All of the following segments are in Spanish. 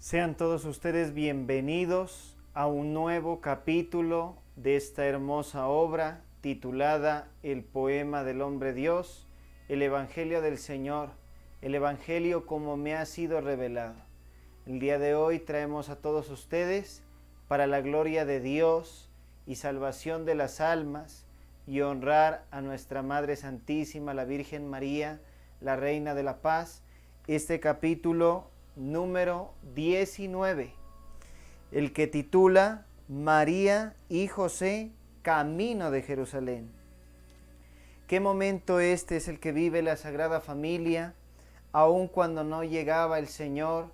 Sean todos ustedes bienvenidos a un nuevo capítulo de esta hermosa obra titulada El Poema del Hombre Dios, el Evangelio del Señor, el Evangelio como me ha sido revelado. El día de hoy traemos a todos ustedes, para la gloria de Dios y salvación de las almas, y honrar a nuestra Madre Santísima, la Virgen María, la Reina de la Paz, este capítulo número 19, el que titula María y José, camino de Jerusalén. ¿Qué momento este es el que vive la Sagrada Familia, aun cuando no llegaba el Señor,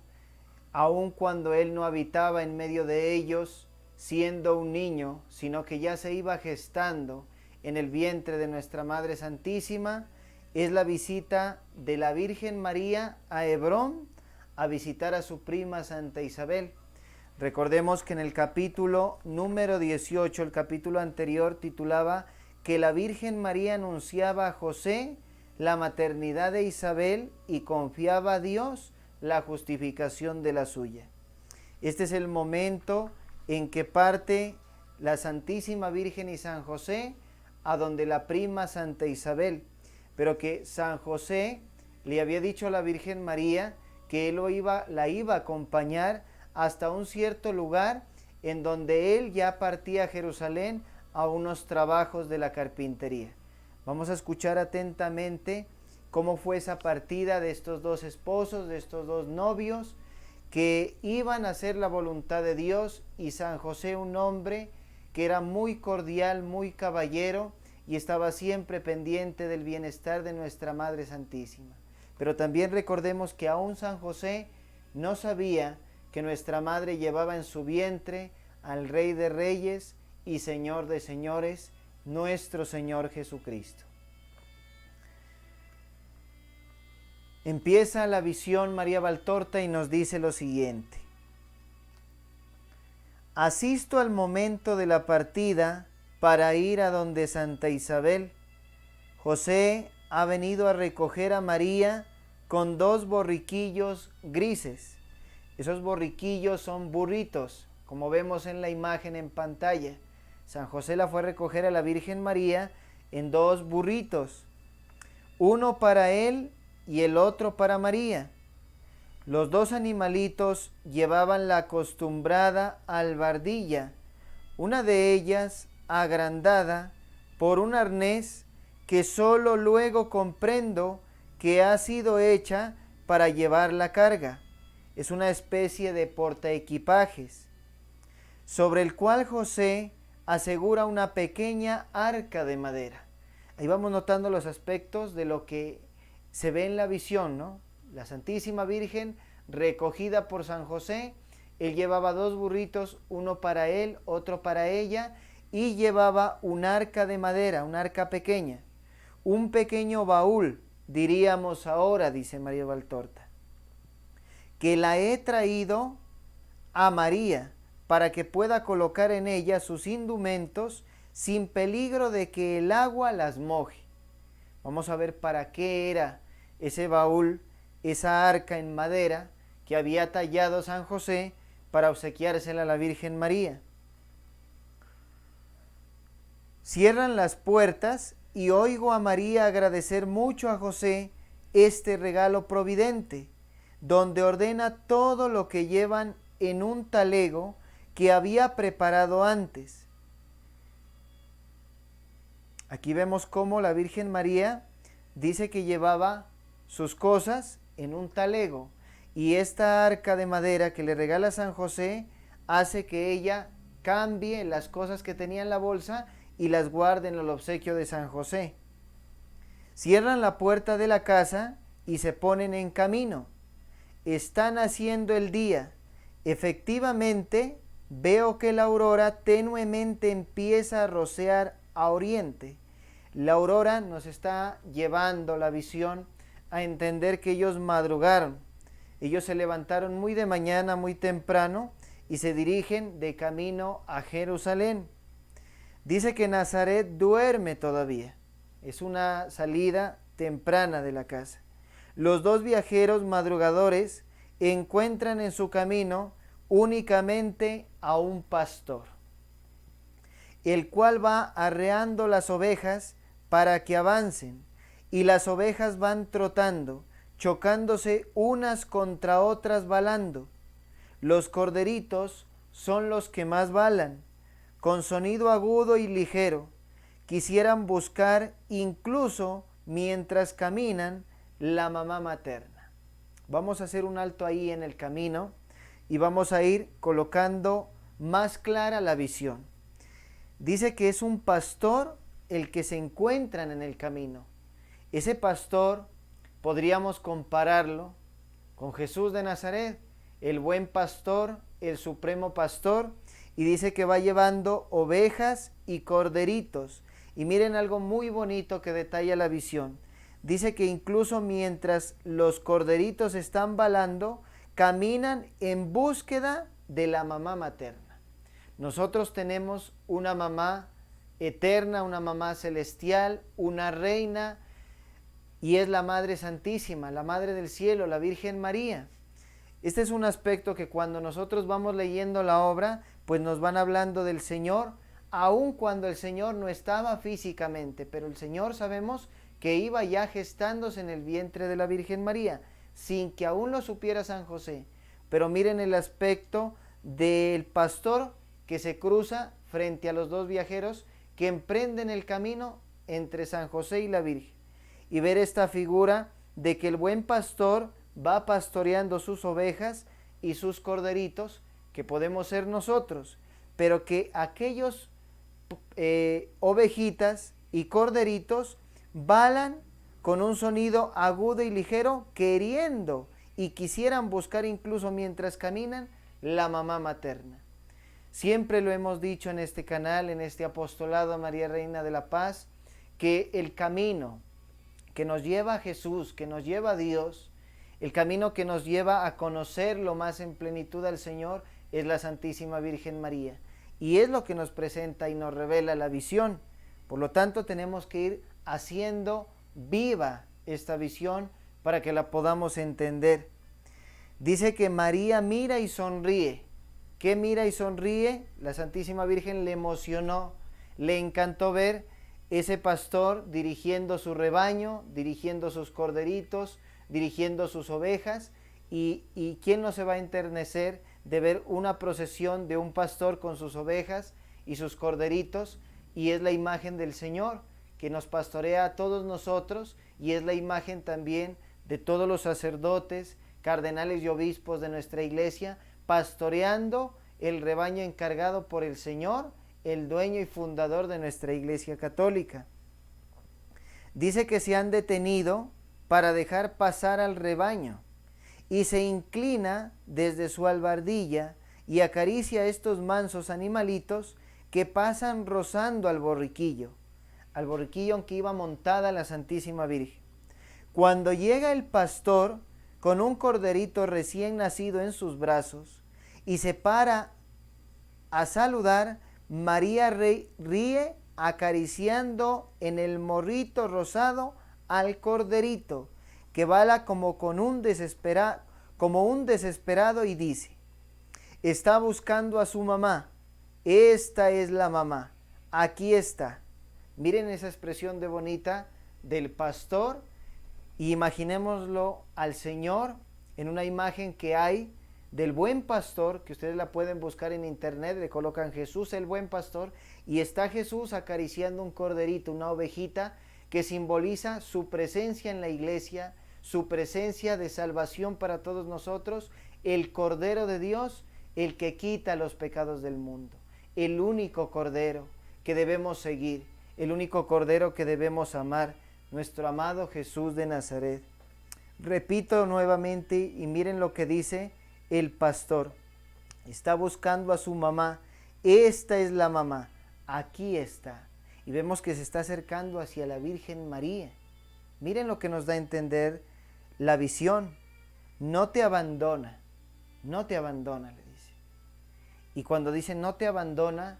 aun cuando Él no habitaba en medio de ellos, siendo un niño, sino que ya se iba gestando en el vientre de nuestra Madre Santísima? Es la visita de la Virgen María a Hebrón, a visitar a su prima Santa Isabel. Recordemos que en el capítulo número 18, el capítulo anterior, titulaba que la Virgen María anunciaba a José la maternidad de Isabel y confiaba a Dios la justificación de la suya. Este es el momento en que parte la Santísima Virgen y San José a donde la prima Santa Isabel, pero que San José le había dicho a la Virgen María que él la iba a acompañar hasta un cierto lugar en donde él ya partía a Jerusalén a unos trabajos de la carpintería. Vamos a escuchar atentamente cómo fue esa partida de estos dos esposos, de estos dos novios, que iban a hacer la voluntad de Dios, y San José, un hombre que era muy cordial, muy caballero, y estaba siempre pendiente del bienestar de nuestra Madre Santísima. Pero también recordemos que aún San José no sabía que nuestra Madre llevaba en su vientre al Rey de Reyes y Señor de Señores, nuestro Señor Jesucristo. Empieza la visión María Valtorta y nos dice lo siguiente: asisto al momento de la partida para ir a donde Santa Isabel. José ha venido a recoger a María con dos borriquillos grises. Esos borriquillos son burritos, como vemos en la imagen en pantalla. San José la fue a recoger a la Virgen María en dos burritos, uno para él y el otro para María. Los dos animalitos llevaban la acostumbrada albardilla, una de ellas agrandada por un arnés que solo luego comprendo que ha sido hecha para llevar la carga. Es una especie de portaequipajes, sobre el cual José asegura una pequeña arca de madera. Ahí vamos notando los aspectos de lo que se ve en la visión, ¿no? La Santísima Virgen recogida por San José, él llevaba dos burritos, uno para él, otro para ella, y llevaba un arca de madera, un arca pequeña, un pequeño baúl, diríamos ahora, dice María Valtorta, que la he traído a María para que pueda colocar en ella sus indumentos sin peligro de que el agua las moje. Vamos a ver para qué era ese baúl, esa arca en madera que había tallado San José para obsequiársela a la Virgen María. Cierran las puertas y oigo a María agradecer mucho a José este regalo providente, donde ordena todo lo que llevan en un talego que había preparado antes. Aquí vemos cómo la Virgen María dice que llevaba sus cosas en un talego, y esta arca de madera que le regala San José hace que ella cambie las cosas que tenía en la bolsa y las guarde en el obsequio de San José. Cierran la puerta de la casa y se ponen en camino. Están haciendo el día. Efectivamente, veo que la aurora tenuemente empieza a rociar a oriente. La aurora nos está llevando la visión a entender que ellos madrugaron. Ellos se levantaron muy de mañana, muy temprano, y se dirigen de camino a Jerusalén. Dice que Nazaret duerme todavía. Es una salida temprana de la casa. Los dos viajeros madrugadores encuentran en su camino únicamente a un pastor, el cual va arreando las ovejas para que avancen, y las ovejas van trotando, chocándose unas contra otras balando. Los corderitos son los que más balan, con sonido agudo y ligero, quisieran buscar incluso mientras caminan la mamá materna. Vamos a hacer un alto ahí en el camino y vamos a ir colocando más clara la visión. Dice que es un pastor el que se encuentran en el camino. Ese pastor podríamos compararlo con Jesús de Nazaret, el buen pastor, el supremo pastor, y dice que va llevando ovejas y corderitos. Y miren algo muy bonito que detalla la visión. Dice que incluso mientras los corderitos están balando, caminan en búsqueda de la mamá materna. Nosotros tenemos una mamá eterna, una mamá celestial, una reina, y es la Madre Santísima, la Madre del Cielo, la Virgen María. Este es un aspecto que cuando nosotros vamos leyendo la obra, pues nos van hablando del Señor, aun cuando el Señor no estaba físicamente, pero el Señor sabemos que iba ya gestándose en el vientre de la Virgen María, sin que aún lo supiera San José. Pero miren el aspecto del pastor que se cruza frente a los dos viajeros que emprenden el camino entre San José y la Virgen. Y ver esta figura de que el buen pastor va pastoreando sus ovejas y sus corderitos, que podemos ser nosotros, pero que aquellos ovejitas y corderitos balan con un sonido agudo y ligero, queriendo y quisieran buscar incluso mientras caminan la mamá materna. Siempre lo hemos dicho en este canal, en este apostolado a María Reina de la Paz, que el camino que nos lleva a Jesús, que nos lleva a Dios, el camino que nos lleva a conocerlo más en plenitud al Señor, es la Santísima Virgen María. Y es lo que nos presenta y nos revela la visión. Por lo tanto, tenemos que ir haciendo viva esta visión para que la podamos entender. Dice que María mira y sonríe. ¿Qué mira y sonríe? La Santísima Virgen le emocionó, le encantó ver ese pastor dirigiendo su rebaño, dirigiendo sus corderitos, dirigiendo sus ovejas, y ¿quién no se va a enternecer de ver una procesión de un pastor con sus ovejas y sus corderitos? Y es la imagen del Señor que nos pastorea a todos nosotros, y es la imagen también de todos los sacerdotes, cardenales y obispos de nuestra iglesia, pastoreando el rebaño encargado por el Señor, el dueño y fundador de nuestra Iglesia Católica. Dice que se han detenido para dejar pasar al rebaño, y se inclina desde su albardilla y acaricia a estos mansos animalitos que pasan rozando al borriquillo en que iba montada la Santísima Virgen. Cuando llega el pastor con un corderito recién nacido en sus brazos y se para a saludar, María ríe acariciando en el morrito rosado al corderito, que bala como un desesperado, y dice: está buscando a su mamá, esta es la mamá, aquí está. Miren esa expresión de bonita del pastor, y imaginémoslo al Señor en una imagen que hay del buen pastor, que ustedes la pueden buscar en internet, le colocan Jesús el buen pastor, y está Jesús acariciando un corderito, una ovejita, que simboliza su presencia en la iglesia, su presencia de salvación para todos nosotros, el Cordero de Dios, el que quita los pecados del mundo, el único Cordero que debemos seguir, el único Cordero que debemos amar, nuestro amado Jesús de Nazaret. Repito nuevamente, y miren lo que dice el pastor: está buscando a su mamá, esta es la mamá, aquí está. Y vemos que se está acercando hacia la Virgen María. Miren lo que nos da a entender la visión. No te abandona, le dice. Y cuando dice no te abandona,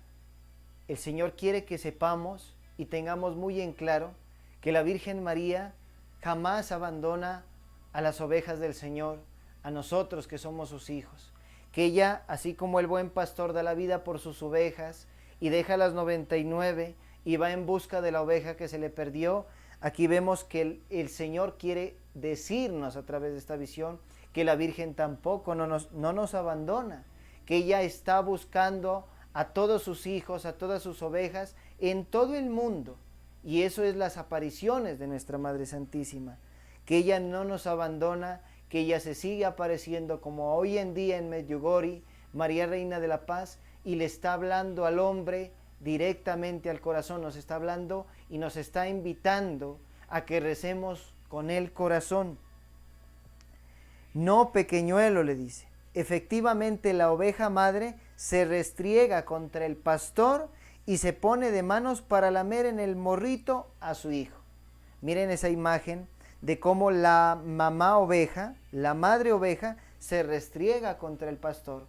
el Señor quiere que sepamos y tengamos muy en claro que la Virgen María jamás abandona a las ovejas del Señor, a nosotros que somos sus hijos. Que ella, así como el buen pastor da la vida por sus ovejas y deja las 99 y va en busca de la oveja que se le perdió, aquí vemos que el Señor quiere decirnos a través de esta visión que la Virgen tampoco no nos abandona, que ella está buscando a todos sus hijos, a todas sus ovejas en todo el mundo. Y eso es las apariciones de nuestra Madre Santísima, que ella no nos abandona, que ella se sigue apareciendo como hoy en día en Medjugorje, María Reina de la Paz, y le está hablando al hombre directamente al corazón, nos está hablando y nos está invitando a que recemos con el corazón. No, pequeñuelo, le dice, efectivamente la oveja madre se restriega contra el pastor y se pone de manos para lamer en el morrito a su hijo. Miren esa imagen de cómo la mamá oveja, la madre oveja, se restriega contra el pastor.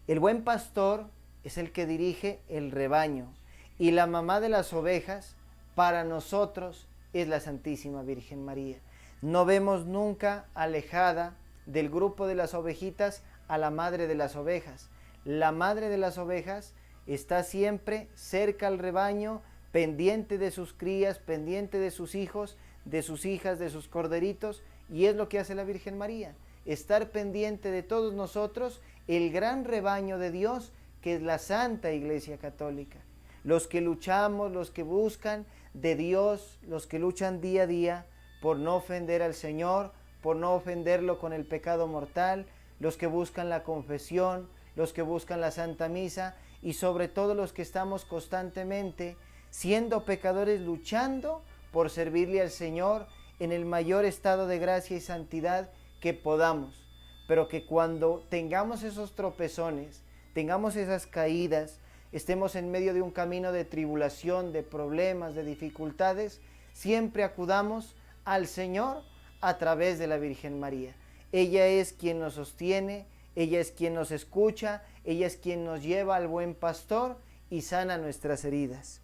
El buen pastor es el que dirige el rebaño y la mamá de las ovejas para nosotros es la Santísima Virgen María. No vemos nunca alejada del grupo de las ovejitas a la madre de las ovejas. La madre de las ovejas está siempre cerca al rebaño, pendiente de sus crías, pendiente de sus hijos, de sus hijas, de sus corderitos, y es lo que hace la Virgen María, estar pendiente de todos nosotros, el gran rebaño de Dios, que es la Santa Iglesia Católica. Los que luchamos, los que buscan de Dios, los que luchan día a día por no ofender al Señor, por no ofenderlo con el pecado mortal, los que buscan la confesión, los que buscan la Santa Misa, y sobre todo los que estamos constantemente siendo pecadores luchando por servirle al Señor en el mayor estado de gracia y santidad que podamos, pero que cuando tengamos esos tropezones, tengamos esas caídas, estemos en medio de un camino de tribulación, de problemas, de dificultades, siempre acudamos al Señor a través de la Virgen María. Ella es quien nos sostiene, ella es quien nos escucha, ella es quien nos lleva al buen pastor y sana nuestras heridas.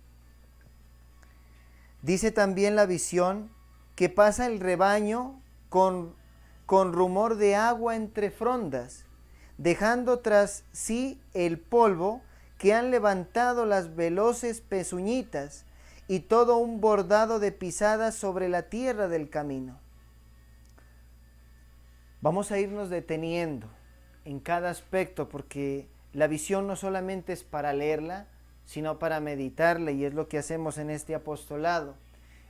Dice también la visión que pasa el rebaño con rumor de agua entre frondas, dejando tras sí el polvo que han levantado las veloces pezuñitas y todo un bordado de pisadas sobre la tierra del camino. Vamos a irnos deteniendo en cada aspecto, porque la visión no solamente es para leerla, sino para meditarla, y es lo que hacemos en este apostolado,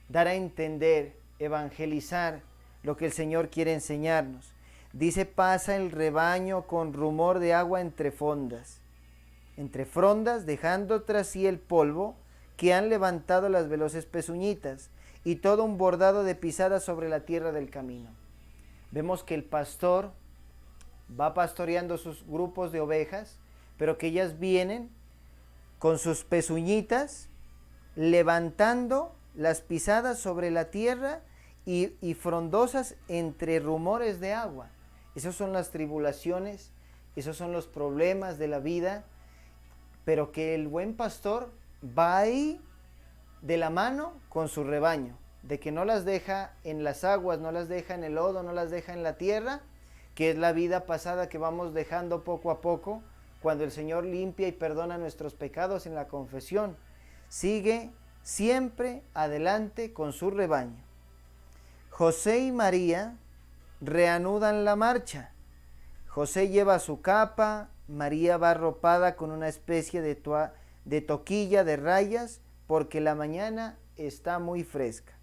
dar a entender, evangelizar lo que el Señor quiere enseñarnos. Dice, pasa el rebaño con rumor de agua entre frondas, dejando tras sí el polvo que han levantado las veloces pezuñitas y todo un bordado de pisadas sobre la tierra del camino. Vemos que el pastor va pastoreando sus grupos de ovejas, pero que ellas vienen con sus pezuñitas levantando las pisadas sobre la tierra y frondosas entre rumores de agua. Esas son las tribulaciones, esos son los problemas de la vida, pero que el buen pastor va ahí de la mano con su rebaño, de que no las deja en las aguas, no las deja en el lodo, no las deja en la tierra, que es la vida pasada que vamos dejando poco a poco, cuando el Señor limpia y perdona nuestros pecados en la confesión. Sigue siempre adelante con su rebaño. José y María reanudan la marcha. José lleva su capa, María va arropada con una especie de toquilla de rayas, porque la mañana está muy fresca.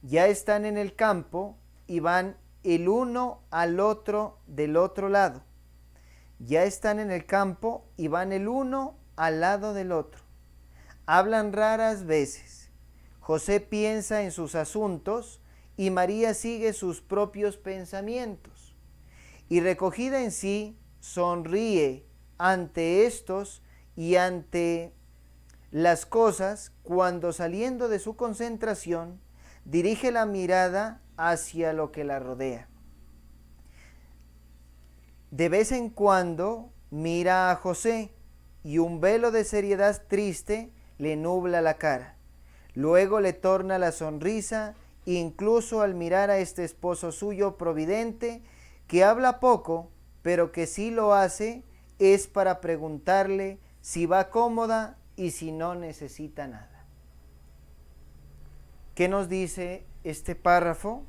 Ya están en el campo y van el uno al otro del otro lado. Ya están en el campo y van el uno al lado del otro. Hablan raras veces. José piensa en sus asuntos y María sigue sus propios pensamientos. Y recogida en sí, sonríe ante estos y ante las cosas, cuando saliendo de su concentración, dirige la mirada hacia lo que la rodea. De vez en cuando mira a José y un velo de seriedad triste le nubla la cara. Luego le torna la sonrisa, incluso al mirar a este esposo suyo providente, que habla poco, pero que sí lo hace, es para preguntarle si va cómoda y si no necesita nada. ¿Qué nos dice este párrafo?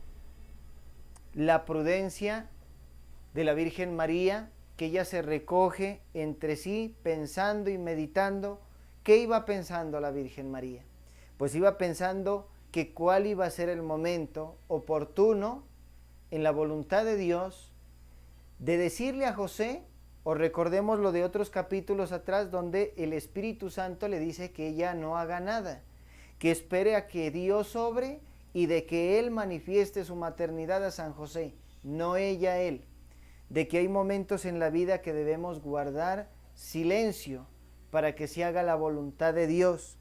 La prudencia de la Virgen María, que ella se recoge entre sí pensando y meditando. ¿Qué iba pensando la Virgen María? Pues iba pensando que cuál iba a ser el momento oportuno en la voluntad de Dios de decirle a José, o recordemos lo de otros capítulos atrás donde el Espíritu Santo le dice que ella no haga nada, que espere a que Dios obre y de que Él manifieste su maternidad a San José, no ella a Él. De que hay momentos en la vida que debemos guardar silencio para que se haga la voluntad de Dios.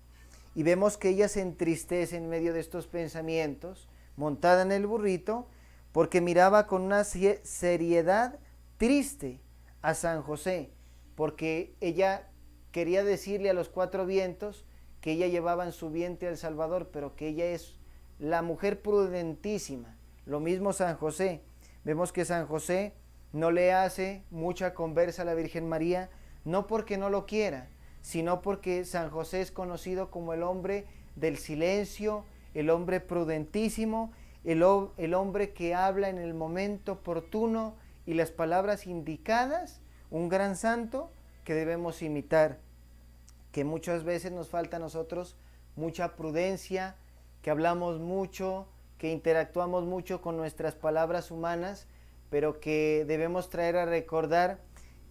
Y vemos que ella se entristece en medio de estos pensamientos, montada en el burrito, porque miraba con una seriedad triste a San José, porque ella quería decirle a los cuatro vientos que ella llevaba en su vientre al Salvador, pero que ella es la mujer prudentísima. Lo mismo San José. Vemos que San José no le hace mucha conversa a la Virgen María, no porque no lo quiera, sino porque San José es conocido como el hombre del silencio, el hombre prudentísimo, el hombre que habla en el momento oportuno y las palabras indicadas, un gran santo que debemos imitar, que muchas veces nos falta a nosotros mucha prudencia, que hablamos mucho, que interactuamos mucho con nuestras palabras humanas, pero que debemos traer a recordar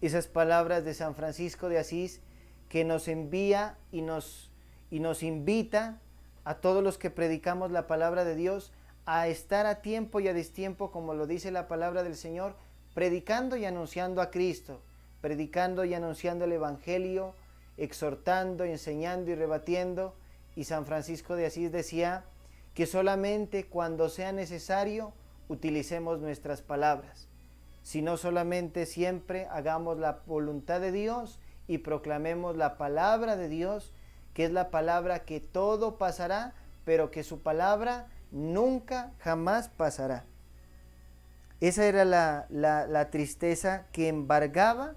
esas palabras de San Francisco de Asís, que nos envía y nos invita a todos los que predicamos la palabra de Dios a estar a tiempo y a destiempo, como lo dice la palabra del Señor, predicando y anunciando a Cristo, predicando y anunciando el Evangelio, exhortando, enseñando y rebatiendo. Y San Francisco de Asís decía que solamente cuando sea necesario utilicemos nuestras palabras, sino solamente siempre hagamos la voluntad de Dios y proclamemos la palabra de Dios, que es la palabra que todo pasará, pero que su palabra nunca, jamás pasará. Esa era la tristeza que embargaba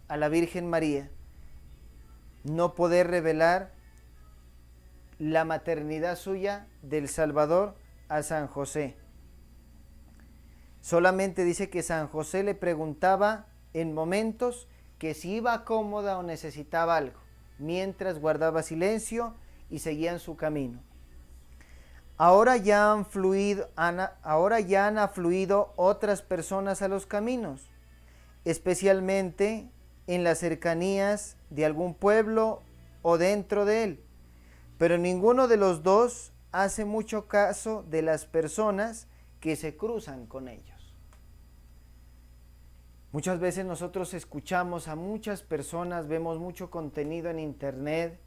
a la Virgen María, no poder revelar la maternidad suya del Salvador a San José. Solamente dice que San José le preguntaba en momentos que si iba cómoda o necesitaba algo, mientras guardaba silencio y seguía en su camino. Ahora ya han afluido otras personas a los caminos, especialmente en las cercanías de algún pueblo o dentro de él, pero ninguno de los dos hace mucho caso de las personas que se cruzan con ellos. Muchas veces nosotros escuchamos a muchas personas, vemos mucho contenido en internet,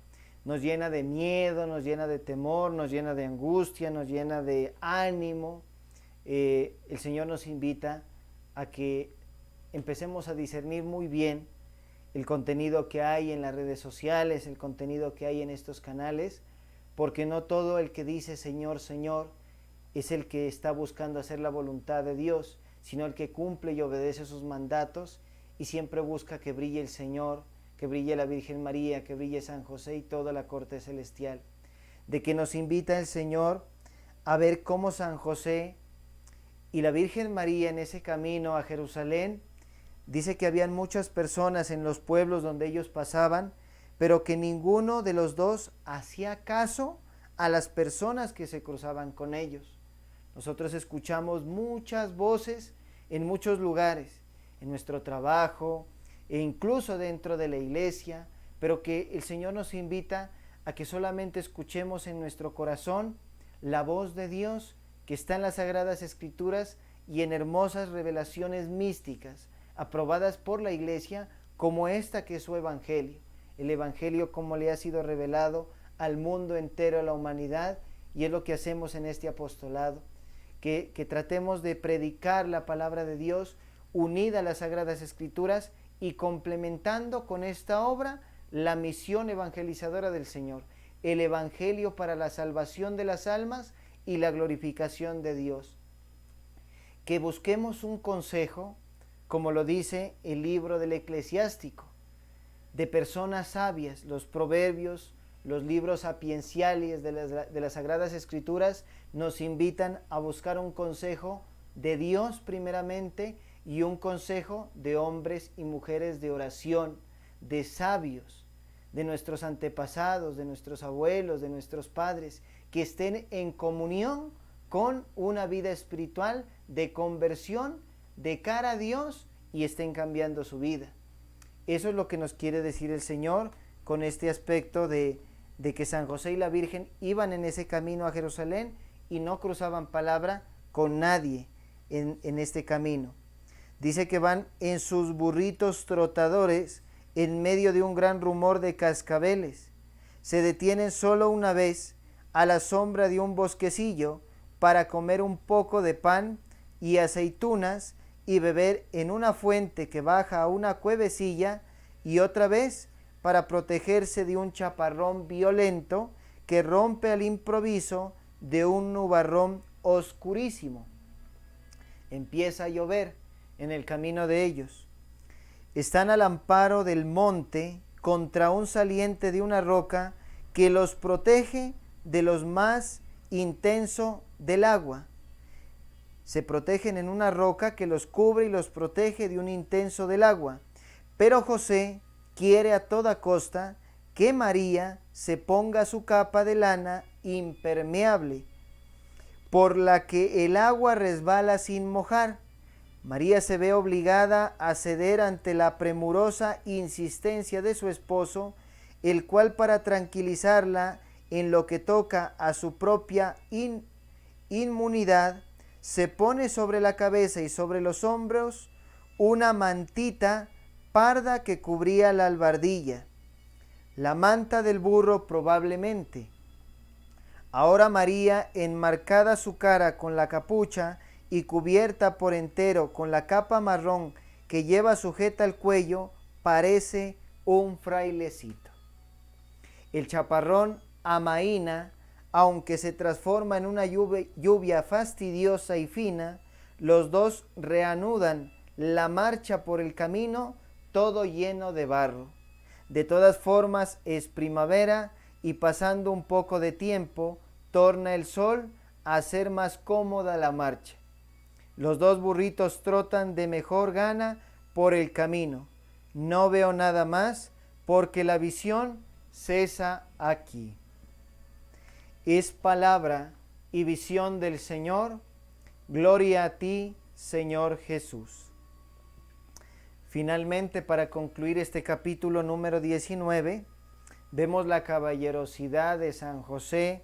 nos llena de miedo, nos llena de temor, nos llena de angustia, nos llena de ánimo. El Señor nos invita a que empecemos a discernir muy bien el contenido que hay en las redes sociales, el contenido que hay en estos canales, porque no todo el que dice Señor, Señor, es el que está buscando hacer la voluntad de Dios, sino el que cumple y obedece sus mandatos y siempre busca que brille el Señor, que brille la Virgen María, que brille San José y toda la corte celestial. De que nos invita el Señor a ver cómo San José y la Virgen María en ese camino a Jerusalén, dice que habían muchas personas en los pueblos donde ellos pasaban, pero que ninguno de los dos hacía caso a las personas que se cruzaban con ellos. Nosotros escuchamos muchas voces en muchos lugares, en nuestro trabajo e incluso dentro de la iglesia, pero que el Señor nos invita a que solamente escuchemos en nuestro corazón la voz de Dios que está en las Sagradas Escrituras y en hermosas revelaciones místicas, aprobadas por la iglesia, como esta que es su Evangelio. El Evangelio como le ha sido revelado al mundo entero, a la humanidad, y es lo que hacemos en este apostolado. Que tratemos de predicar la palabra de Dios unida a las Sagradas Escrituras y complementando con esta obra la misión evangelizadora del Señor, el Evangelio para la salvación de las almas y la glorificación de Dios. Que busquemos un consejo como lo dice el libro del Eclesiástico, de personas sabias. Los proverbios, los libros sapienciales de las Sagradas Escrituras nos invitan a buscar un consejo de Dios primeramente y un consejo de hombres y mujeres de oración, de sabios, de nuestros antepasados, de nuestros abuelos, de nuestros padres, que estén en comunión con una vida espiritual de conversión de cara a Dios y estén cambiando su vida. Eso es lo que nos quiere decir el Señor con este aspecto de que San José y la Virgen iban en ese camino a Jerusalén y no cruzaban palabra con nadie en este camino. Dice que van en sus burritos trotadores en medio de un gran rumor de cascabeles. Se detienen solo una vez a la sombra de un bosquecillo para comer un poco de pan y aceitunas y beber en una fuente que baja a una cuevecilla, y otra vez para protegerse de un chaparrón violento que rompe al improviso de un nubarrón oscurísimo. Empieza a llover en el camino de ellos. Están al amparo del monte contra un saliente de una roca que los protege de lo más intenso del agua. Se protegen en una roca que los cubre y los protege de un intenso del agua. Pero José quiere a toda costa que María se ponga su capa de lana impermeable, por la que el agua resbala sin mojar. María se ve obligada a ceder ante la premurosa insistencia de su esposo, el cual, para tranquilizarla en lo que toca a su propia inmunidad, se pone sobre la cabeza y sobre los hombros una mantita parda que cubría la albardilla, la manta del burro probablemente. Ahora María, enmarcada su cara con la capucha y cubierta por entero con la capa marrón que lleva sujeta al cuello, parece un frailecito. El chaparrón amaína, aunque se transforma en una lluvia fastidiosa y fina. Los dos reanudan la marcha por el camino, todo lleno de barro. De todas formas es primavera, y pasando un poco de tiempo, torna el sol a hacer más cómoda la marcha. Los dos burritos trotan de mejor gana por el camino. No veo nada más, porque la visión cesa aquí. Es palabra y visión del Señor. Gloria a ti, Señor Jesús. Finalmente, para concluir este capítulo número 19, vemos la caballerosidad de San José,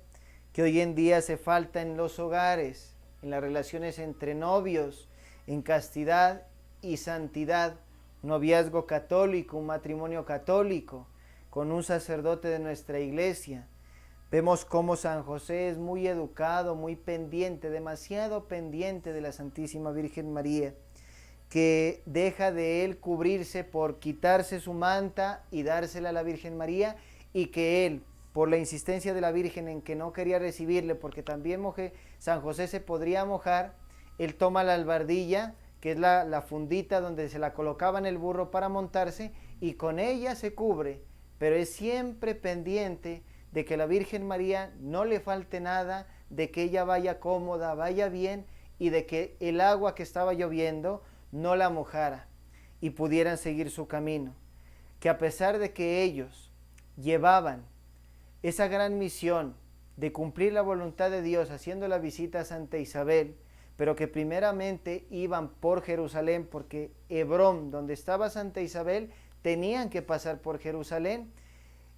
que hoy en día hace falta en los hogares, en las relaciones entre novios, en castidad y santidad, un noviazgo católico, un matrimonio católico, con un sacerdote de nuestra iglesia. Vemos cómo San José es muy educado, muy pendiente, demasiado pendiente de la Santísima Virgen María, que deja de él cubrirse por quitarse su manta y dársela a la Virgen María, y que él, por la insistencia de la Virgen en que no quería recibirle, porque también San José se podría mojar, él toma la albardilla, que es la fundita donde se la colocaba en el burro para montarse, y con ella se cubre, pero es siempre pendiente de que la Virgen María no le falte nada, de que ella vaya cómoda, vaya bien, y de que el agua que estaba lloviendo no la mojara y pudieran seguir su camino. Que a pesar de que ellos llevaban esa gran misión de cumplir la voluntad de Dios haciendo la visita a Santa Isabel, pero que primeramente iban por Jerusalén, porque Hebrón, donde estaba Santa Isabel, tenían que pasar por Jerusalén.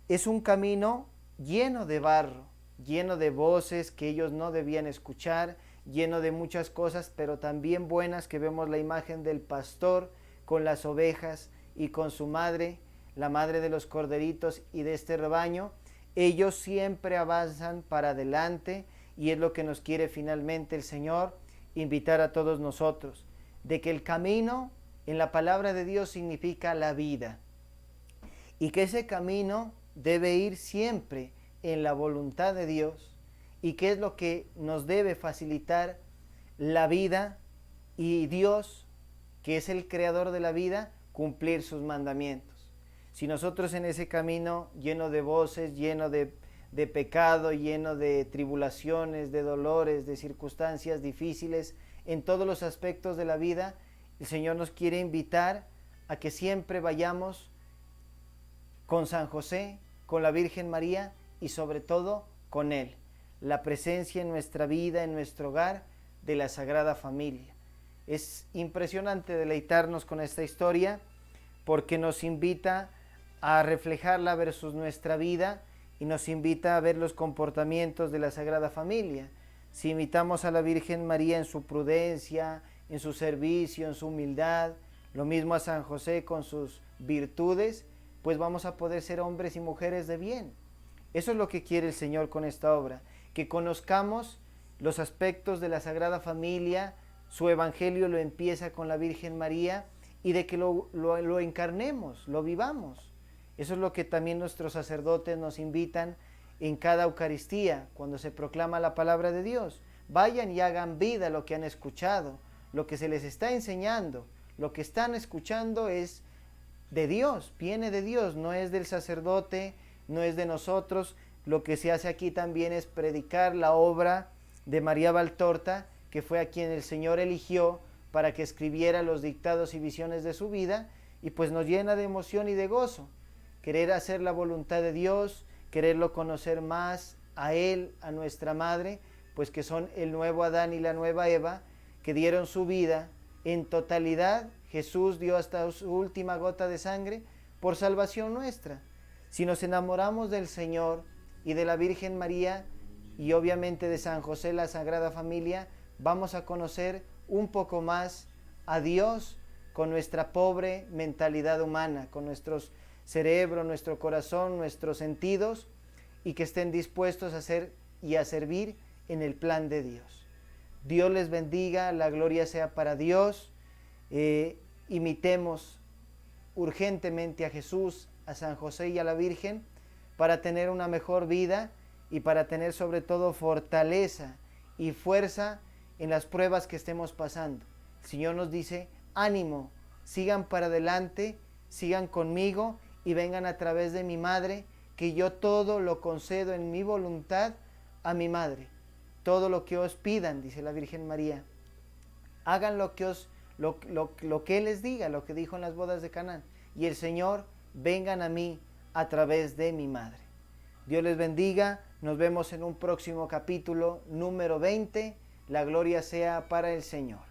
Es un camino lleno de barro, lleno de voces que ellos no debían escuchar, lleno de muchas cosas, pero también buenas, que vemos la imagen del pastor con las ovejas y con su madre, la madre de los corderitos y de este rebaño. Ellos siempre avanzan para adelante, y es lo que nos quiere finalmente el Señor invitar a todos nosotros, de que el camino en la palabra de Dios significa la vida, y que ese camino debe ir siempre en la voluntad de Dios, y que es lo que nos debe facilitar la vida, y Dios, que es el creador de la vida, cumplir sus mandamientos. Si nosotros en ese camino lleno de voces, lleno de pecado, lleno de tribulaciones, de dolores, de circunstancias difíciles, en todos los aspectos de la vida, el Señor nos quiere invitar a que siempre vayamos con San José, con la Virgen María y sobre todo con Él. La presencia en nuestra vida, en nuestro hogar, de la Sagrada Familia. Es impresionante deleitarnos con esta historia porque nos invita a reflejarla versus nuestra vida y nos invita a ver los comportamientos de la Sagrada Familia. Si imitamos a la Virgen María en su prudencia, en su servicio, en su humildad, lo mismo a San José con sus virtudes, pues vamos a poder ser hombres y mujeres de bien. Eso es lo que quiere el Señor con esta obra, que conozcamos los aspectos de la Sagrada Familia. Su Evangelio lo empieza con la Virgen María y de que lo encarnemos, lo vivamos. Eso es lo que también nuestros sacerdotes nos invitan en cada Eucaristía, cuando se proclama la palabra de Dios. Vayan y hagan vida lo que han escuchado, lo que se les está enseñando, lo que están escuchando es de Dios, viene de Dios, no es del sacerdote, no es de nosotros. Lo que se hace aquí también es predicar la obra de María Valtorta, que fue a quien el Señor eligió para que escribiera los dictados y visiones de su vida, y pues nos llena de emoción y de gozo, querer hacer la voluntad de Dios, quererlo conocer más a Él, a nuestra Madre, pues que son el nuevo Adán y la nueva Eva, que dieron su vida en totalidad. Jesús dio hasta su última gota de sangre por salvación nuestra. Si nos enamoramos del Señor y de la Virgen María y obviamente de San José, la Sagrada Familia, vamos a conocer un poco más a Dios con nuestra pobre mentalidad humana, con nuestros cerebro, nuestro corazón, nuestros sentidos, y que estén dispuestos a hacer y a servir en el plan de Dios. Dios les bendiga, la gloria sea para Dios. Imitemos urgentemente a Jesús, a San José y a la Virgen para tener una mejor vida y para tener sobre todo fortaleza y fuerza en las pruebas que estemos pasando. El Señor nos dice: ánimo, sigan para adelante, sigan conmigo y vengan a través de mi madre, que yo todo lo concedo en mi voluntad a mi madre. Todo lo que os pidan, dice la Virgen María, hagan lo que Él les diga, lo que dijo en las bodas de Canaán. Y el Señor, vengan a mí a través de mi madre. Dios les bendiga, nos vemos en un próximo capítulo número 20. La gloria sea para el Señor.